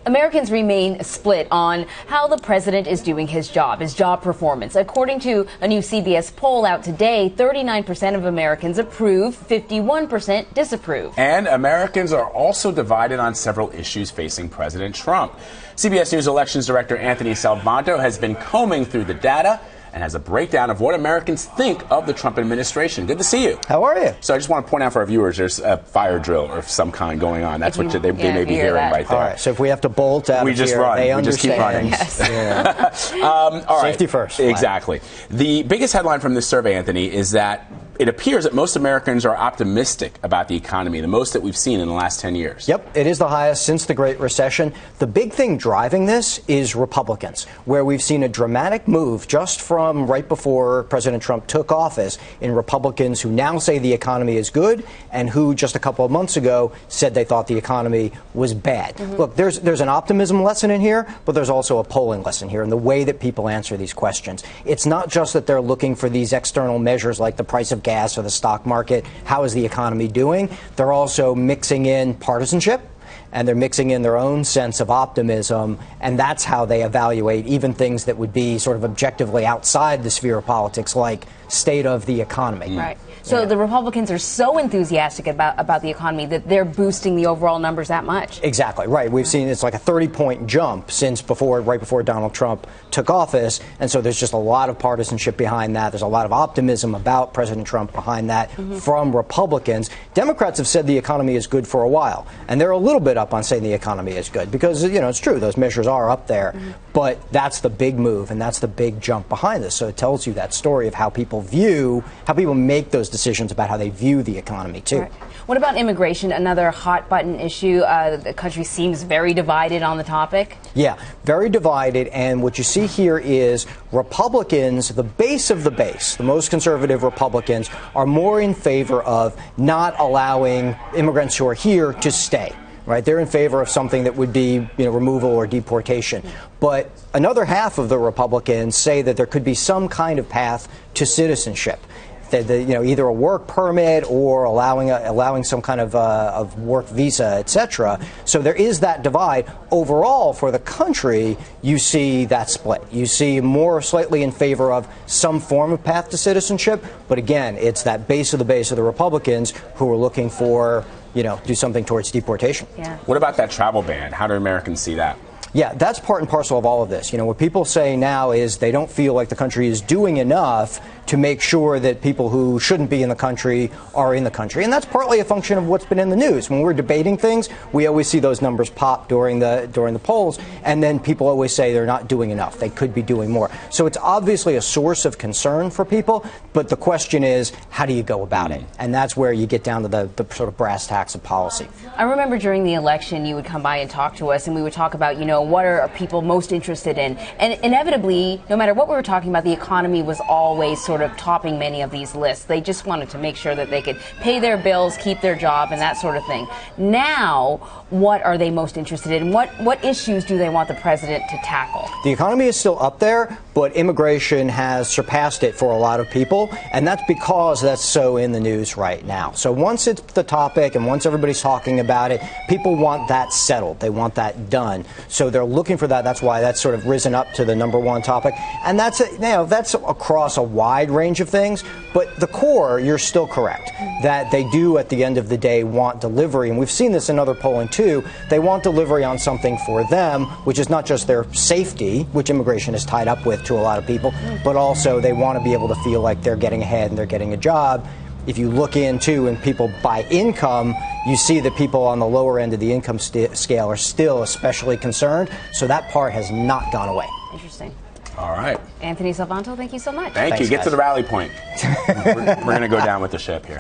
Americans remain split on how the president is doing his job performance. According to a new CBS poll out today, 39% of Americans approve, 51% disapprove. And Americans are also divided on several issues facing President Trump. CBS News Elections Director Anthony Salvanto has been combing through the data and has a breakdown of what Americans think of the Trump administration. Good to see you. How are you? So I just want to point out for our viewers, there's a fire drill of some kind going on. That's what they may be hearing right there. All right, so if we have to bolt out we of just here, run. they we just keep running. Yes. Yeah. All right. Safety first. Exactly. The biggest headline from this survey, Anthony, is that it appears that most Americans are optimistic about the economy, the most that we've seen in the last 10 years. Yep, it is the highest since the Great Recession. The big thing driving this is Republicans, where we've seen a dramatic move just from right before President Trump took office in Republicans who now say the economy is good and who just a couple of months ago said they thought the economy was bad. Look, there's an optimism lesson in here, but there's also a polling lesson here in the way that people answer these questions. It's not just that they're looking for these external measures like the price of gas or the stock market. How is the economy doing? They're also mixing in partisanship, and they're mixing in their own sense of optimism, and that's how they evaluate even things that would be sort of objectively outside the sphere of politics, like state of the economy. Right. So the Republicans are so enthusiastic about the economy that they're boosting the overall numbers that much. Exactly, right. We've seen it's like a 30-point jump since right before Donald Trump took office, and so there's just a lot of partisanship behind that. There's a lot of optimism about President Trump behind that from Republicans. Democrats have said the economy is good for a while, and they're a little bit up on saying the economy is good because, you know, it's true, those measures are up there, but that's the big move, and that's the big jump behind this. So it tells you that story of how people make those decisions about how they view the economy, too. Right. What about immigration, another hot-button issue? The country seems very divided on the topic. Yeah, very divided, and what you see here is Republicans, the base of the base, the most conservative Republicans, are more in favor of not allowing immigrants who are here to stay. Right, they're in favor of something that would be, removal or deportation. But another half of the Republicans say that there could be some kind of path to citizenship. Either a work permit or allowing some kind of work visa, etc. So there is that divide. Overall, for the country, you see that split. You see more slightly in favor of some form of path to citizenship. But again, it's that base of the Republicans who are looking for, do something towards deportation. Yeah. What about that travel ban? How do Americans see that? Yeah, that's part and parcel of all of this. What people say now is they don't feel like the country is doing enough to make sure that people who shouldn't be in the country are in the country. And that's partly a function of what's been in the news. When we're debating things, we always see those numbers pop during the polls, and then people always say they're not doing enough. They could be doing more. So it's obviously a source of concern for people, but the question is, how do you go about it? And that's where you get down to the sort of brass tacks of policy. I remember during the election, you would come by and talk to us, and we would talk about, what are people most interested in? And inevitably, no matter what we were talking about, the economy was always sort of topping many of these lists. They just wanted to make sure that they could pay their bills, keep their job, and that sort of thing. Now, what are they most interested in? What issues do they want the president to tackle? The economy is still up there, but immigration has surpassed it for a lot of people, and that's because that's so in the news right now. So once it's the topic and once everybody's talking about it, people want that settled. They want that done. So they're looking for that. That's why that's sort of risen up to the number one topic. And that's across a wide range of things. But the core, you're still correct, that they do at the end of the day want delivery. And we've seen this in other polling too. They want delivery on something for them, which is not just their safety, which immigration is tied up with to a lot of people, but also they want to be able to feel like they're getting ahead and they're getting a job. If you look into and people by income, you see that people on the lower end of the income scale are still especially concerned. So that part has not gone away. Interesting. All right. Anthony Salvanto, thank you so much. Thanks, Get to the rally point. We're going to go down with the ship here.